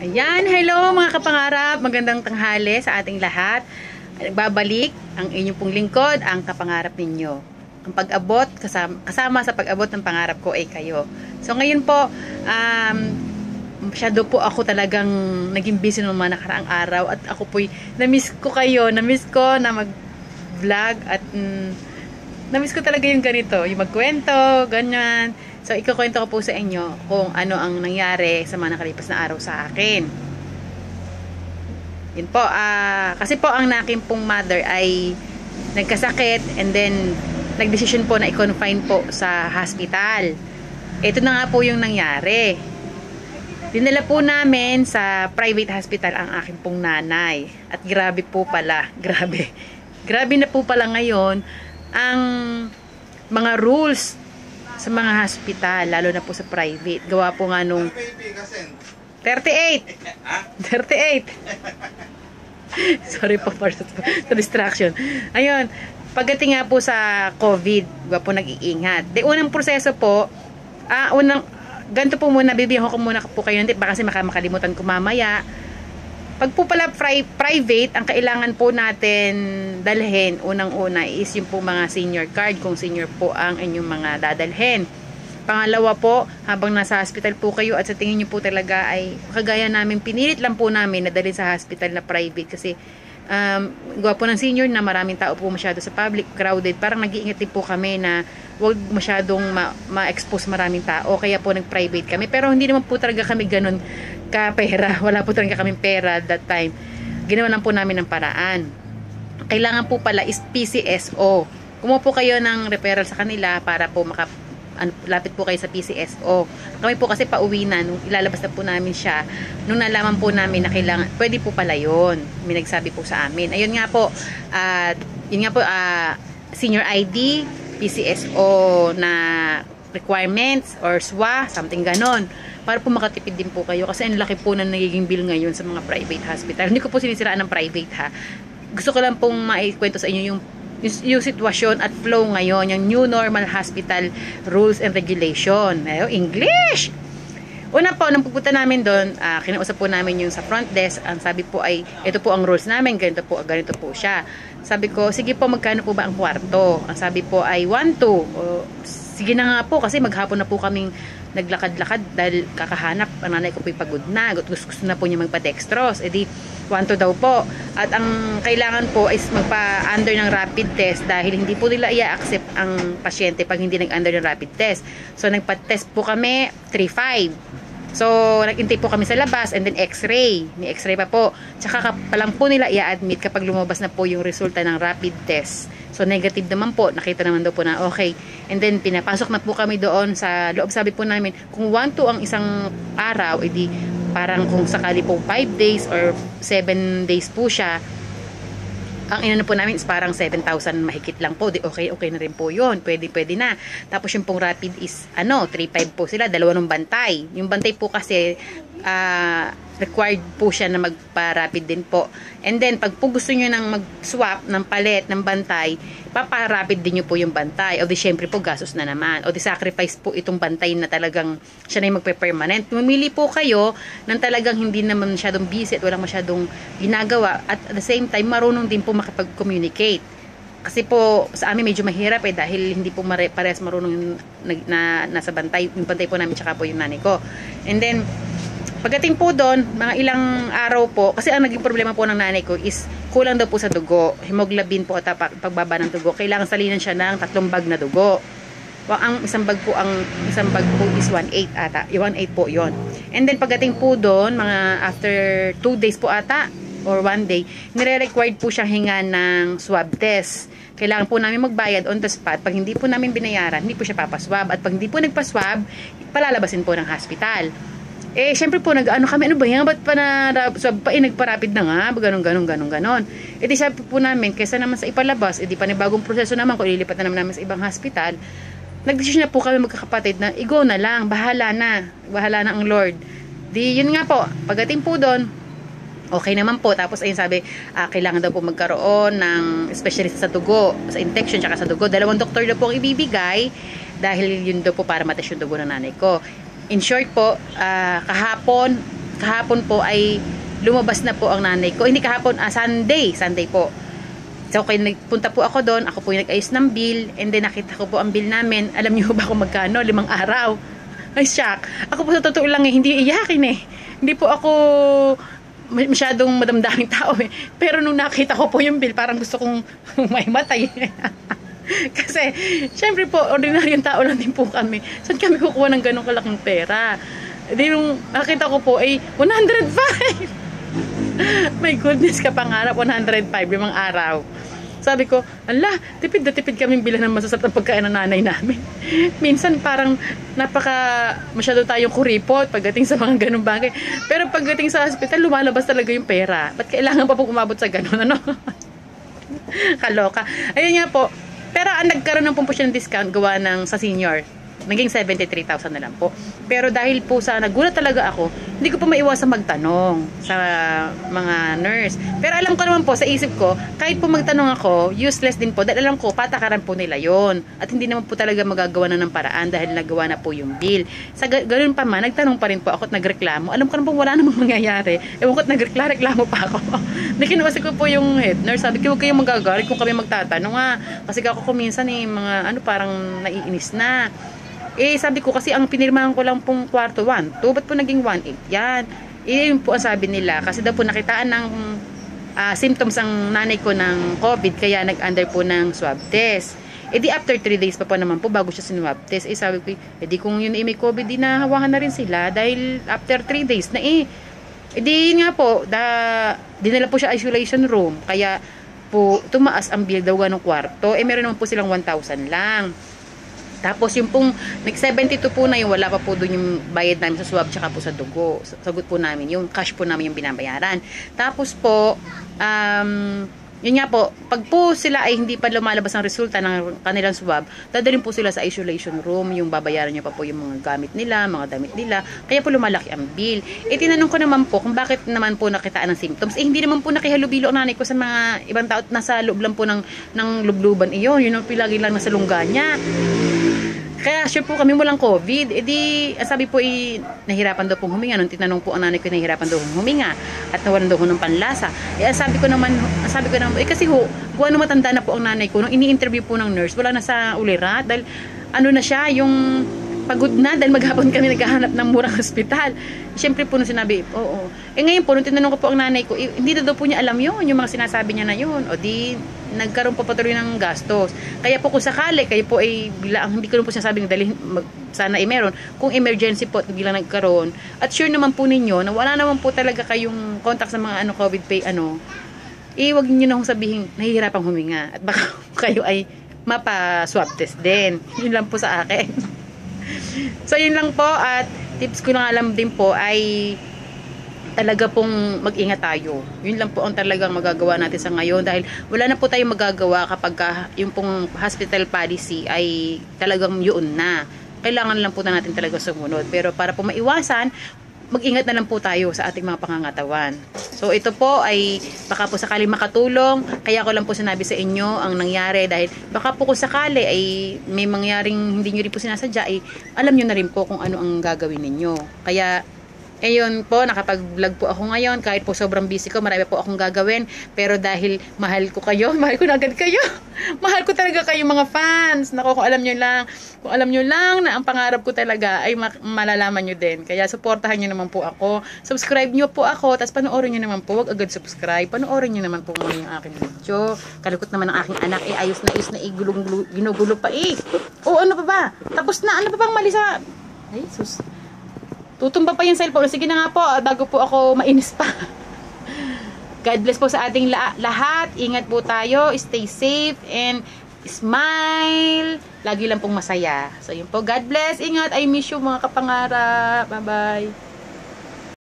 Ayan, hello mga kapangarap. Magandang tanghali sa ating lahat. Nagbabalik ang inyong pong lingkod, ang kapangarap ninyo. Ang pag-abot, kasama sa pag-abot ng pangarap ko ay kayo. So ngayon po, masyado po ako talagang naging busy ng mga nakaraang araw. At ako po'y na-miss ko kayo. Na-miss ko na mag-vlog at na-miss ko talaga yung ganito. Yung magkwento, ganyan. So, ikukwento ko po sa inyo kung ano ang nangyari sa mga nakalipas na araw sa akin. Yun po, kasi po ang aking pong mother ay nagkasakit and then nagdesisyon po na i-confine po sa hospital. Ito na nga po yung nangyari. Dinala po namin sa private hospital ang aking pong nanay. At grabe po pala, grabe. Grabe na po pala ngayon ang mga rules sa mga hospital, lalo na po sa private. Gawa po nga nung 38. 38. Sorry po for sa distraction. Ayun, pagdating nga po sa COVID, gawa po nag-iingat. De, unang proseso po, ganito po muna, bibigyan ko muna po kayo ng tip, baka kasi makalimutan ko mamaya. Pag po pala private, ang kailangan po natin dalhin, unang-una is yung po mga senior card, kung senior po ang inyong mga dadalhin. Pangalawa po, habang nasa hospital po kayo at sa tingin nyo po talaga ay kagaya namin, pinilit lang po namin na dalhin sa hospital na private kasi gawa po ng senior na maraming tao po masyado sa public, crowded. Parang nag-iingat din po kami na huwag masyadong ma-expose maraming tao, kaya po nag-private kami. Pero hindi naman po talaga kami ganun ka-pera. Wala po talaga kaming pera that time. Ginawa lang po namin ng paraan. Kailangan po pala is PCSO. Kumuha po kayo ng referral sa kanila para po lapit po kayo sa PCSO. Kami po kasi pauwi na, nung ilalabas na po namin siya, nung nalaman po namin na kailangan, pwede po pala yun. May nagsabi po sa amin. Ayun nga po, senior ID, PCSO na requirements or SWA, something ganon. Para po makatipid din po kayo kasi ang laki po na nagiging bill ngayon sa mga private hospital. Hindi ko po sinisiraan ng private ha. Gusto ko lang pong maikwento sa inyo yung sitwasyon at flow ngayon, yung new normal hospital rules and regulation. English! Una po, nang pupunta namin doon, kinausap po namin yung sa front desk. Ang sabi po ay, ito po ang rules namin, ganito po siya. Sabi ko, sige po, magkano po ba ang kwarto? Ang sabi po ay 1-2. Sige na nga po, kasi maghapon na po kaming naglakad-lakad dahil kakahanap. Ang nanay ko po'y pagod na. Gusto na po niya magpa-dextrose. E di, 1-2 daw po. At ang kailangan po is magpa-under ng rapid test dahil hindi po nila i-accept ang pasyente pag hindi nag-under ng rapid test. So, nagpa-test po kami 3-5. So, nag-intay po kami sa labas and then x-ray. May x-ray pa po. Tsaka pa lang po nila i-admit kapag lumabas na po yung resulta ng rapid test. So, negative naman po. Nakita naman daw po na okay. And then, pinapasok na po kami doon sa loob. Sabi po namin, kung 1-2 ang isang araw, edi parang kung sakali po 5 days or 7 days po siya, ang inano po namin is parang 7,000 mahigit lang po. Di okay na rin po yun. Pwede na. Tapos yung pong rapid is 3-5 po sila. Dalawa ng bantay. Yung bantay po kasi required po siya na magpa-rapid din po. And then, pag po gusto nyo nang mag-swap ng palit ng bantay, paparapid din nyo po yung bantay. O di syempre po, gastos na naman. O di sacrifice po itong bantay na talagang siya na yung magpe-permanent. Mamili po kayo ng talagang hindi naman masyadong busy at walang masyadong ginagawa. At the same time, marunong din po makipag-communicate. Kasi po, sa amin medyo mahirap dahil hindi po parehas marunong yung nasa bantay. Yung bantay po namin tsaka po yung nanay ko. And then, pagdating po doon, mga ilang araw po, kasi ang naging problema po ng nanay ko is kulang daw po sa dugo. Hemoglobin po at pagbaba ng dugo. Kailangan salinan siya ng 3 bag na dugo. Ang isang bag po is 1/8 ata. 1/8 po 'yon. And then pagdating po doon, mga after 2 days po ata or 1 day, nire-required po siyang hinga ng swab test. Kailangan po namin magbayad on the spot. Pag hindi po namin binayaran, hindi po siya papaswab. At pag hindi po nagpaswab, palalabasin po ng hospital. Syempre po, kami, ano ba yan? Ba't pa nagparapid na nga? Ganon. Di sabi po namin, kaysa naman sa ipalabas, di pa bagong proseso naman, kung ililipat na naman namin sa ibang hospital, nagdesisyon na po kami magkakapatid na, go na lang, bahala na ang Lord. Di, yun nga po, pagdating po doon, okay naman po. Tapos ayun sabi, kailangan daw po magkaroon ng specialist sa dugo, sa infection, tsaka sa dugo. 2 doktor daw po ang ibibigay dahil yun daw po para matest yung dugo ng nanay ko. In short po, kahapon kahapon po ay lumabas na po ang nanay ko. Hindi kahapon, Sunday po. So, kaya nagpunta po ako doon, ako po yung nag-ayos ng bill, and then nakita ko po ang bill namin. Alam niyo ba kung magkano? 5 araw. Ay, shock. Ako po sa totoo lang hindi iyakin eh. Hindi po ako masyadong madamdaming tao eh. Pero nung nakita ko po yung bill, parang gusto kong maimatay. Kasi, syempre po, ordinaryong tao lang din po kami. Saan kami kukuha ng ganong kalaking pera? Di nung nakita ko po ay 105. My goodness, kapangarap 105, 5 araw. Sabi ko, ala, tipid na tipid kaming bilan ng masasarap ng pagkain ng nanay namin. Minsan parang masyado tayong kuripot pagdating sa mga ganung bagay. Pero pagdating sa hospital, lumalabas talaga yung pera. Ba't kailangan pa po umabot sa ganun, ano? Kaloka. Ayun nga po. Pero nagkaroon ng po siya ng discount gawa sa senior. Naging 73,000 na lang po. Pero dahil po sa nagulat talaga ako, hindi ko po maiwasan magtanong sa mga nurse. Pero alam ko naman po, sa isip ko, kahit po magtanong ako, useless din po. Dahil alam ko, patakaran po nila yon. At hindi naman po talaga magagawa na ng paraan dahil nagawa na po yung bill. Sa ganun pa man, nagtanong pa rin po ako at nagreklamo. Alam ko naman po, wala namang mangyayari. Ewan ko at nagreklamo pa ako. Nakinuwasi ko po yung head nurse. Sabi ko, huwag kayong magagalit kung kami magtatanong ha. Kasi ako minsan mga parang naiinis na. Sabi ko kasi ang pinirmahan ko lang pong kwarto 1, 2, ba't po naging 1.8 yan? Yun po ang sabi nila kasi daw po nakitaan ng symptoms ang nanay ko ng COVID kaya nag-under po ng swab test. Di after 3 days pa po naman po bago siya sinwab test. Sabi ko, di kung yun may COVID, di nahawakan na rin sila dahil after 3 days na di yun nga po, dinala po siya isolation room kaya po tumaas ang bill daw ng kwarto. Meron naman po silang 1,000 lang. Tapos yung pong nag-72 po na yung wala pa po doon yung bayad namin sa swab tsaka po sa dugo. Sagot po namin, yung cash po namin yung binabayaran. Tapos po, yun nga po, pag po sila ay hindi pa lumalabas ang resulta ng kanilang swab, dadalhin po sila sa isolation room, yung babayaran niya pa po yung mga gamit nila, mga damit nila, kaya po lumalaki ang bill. Tinanong ko naman po kung bakit naman po nakitaan ng symptoms. Hindi naman po nakihalubilo ang nanay ko sa mga ibang tao, nasa loob lang po ng lubluban iyon, yun ang pilagi lang nasa lungga niya. Kaya sure po kami walang COVID. Sabi po nahirapan daw pong huminga. Nung tinanong po ang nanay ko, nahirapan daw huminga. At nawalan daw ng panlasa. Sabi ko naman, kasi gawa nung matanda na po ang nanay ko, nung ini-interview po ng nurse, wala na sa ulirat. Dahil na siya, yung pagod na dahil maghapon kami naghahanap ng murang hospital. Siyempre po nung sinabi, oo. Ngayon po, nung tinanong ko po ang nanay ko, hindi na daw po niya alam yun, yung mga sinasabi niya na yun. Nagkaroon po patuloy ng gastos. Kaya po kung sakali, kayo po hindi ko rin po sinasabing dalhin, sana meron. Kung emergency po, biglang nagkaroon. At sure naman po ninyo, na wala naman po talaga kayong contact sa mga COVID pay, wag niyo na kong sabihin, nahihirapang huminga. At baka kayo ay mapa-swab test din. Yun lang po sa akin. So yun lang po at tips ko lang alam din po ay talaga pong mag-ingat tayo. Yun lang po ang talagang magagawa natin sa ngayon dahil wala na po tayong magagawa kapag yung pong hospital policy ay talagang yun na. Kailangan lang po na natin talaga sumunod. Pero para po maiwasan, mag-ingat na lang po tayo sa ating mga pangangatawan. So ito po ay baka po sakali makatulong. Kaya ko lang po sinabi sa inyo ang nangyari dahil baka po kung sakali ay may mangyaring hindi nyo rin po sinasadya ay alam nyo na rin po kung ano ang gagawin ninyo. Kaya ayun po, nakapag-vlog po ako ngayon kahit po sobrang busy ko, marami po akong gagawin pero dahil mahal ko kayo, mahal ko na agad kayo. Mahal ko talaga kayo mga fans. Nako, kung alam nyo lang na ang pangarap ko talaga ay malalaman nyo din. Kaya supportahan nyo naman po ako. Subscribe nyo po ako, tapos panoorin nyo naman po. Wag agad subscribe. Panoorin nyo naman po muna yung aking video. Kalukot naman ang aking anak. Ayos na ginugulo pa ano pa ba? Tapos na. Ano pa bang mali sa... Ay, sus. Tutumba pa yung cellphone. Sige na nga po, bago po ako mainis pa. God bless po sa ating lahat. Ingat po tayo. Stay safe and smile. Lagi lang pong masaya. So yun po. God bless. Ingat. I miss you mga kapangarap. Bye-bye.